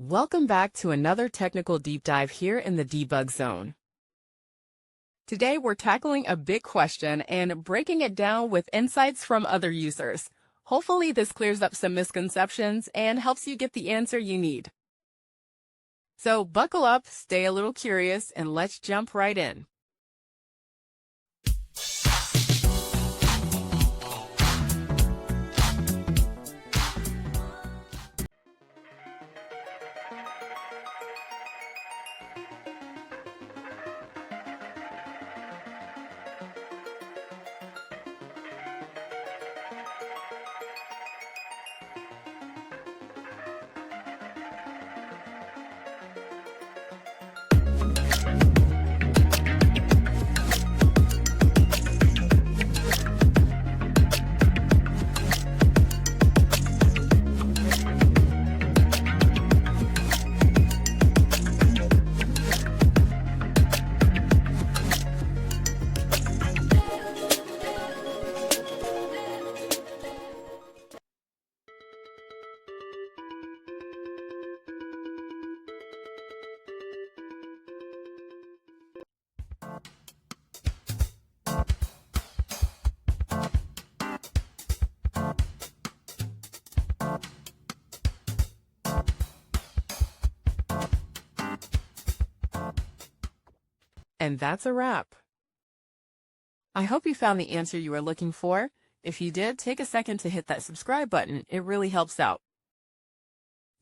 Welcome back to another technical deep dive here in the debug zone. Today we're tackling a big question and breaking it down with insights from other users. Hopefully this clears up some misconceptions and helps you get the answer you need. So buckle up, stay a little curious, and let's jump right in. And that's a wrap. I hope you found the answer you were looking for. If you did, take a second to hit that subscribe button. It really helps out.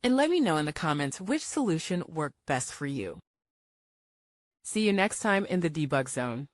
And let me know in the comments which solution worked best for you. See you next time in the debug zone.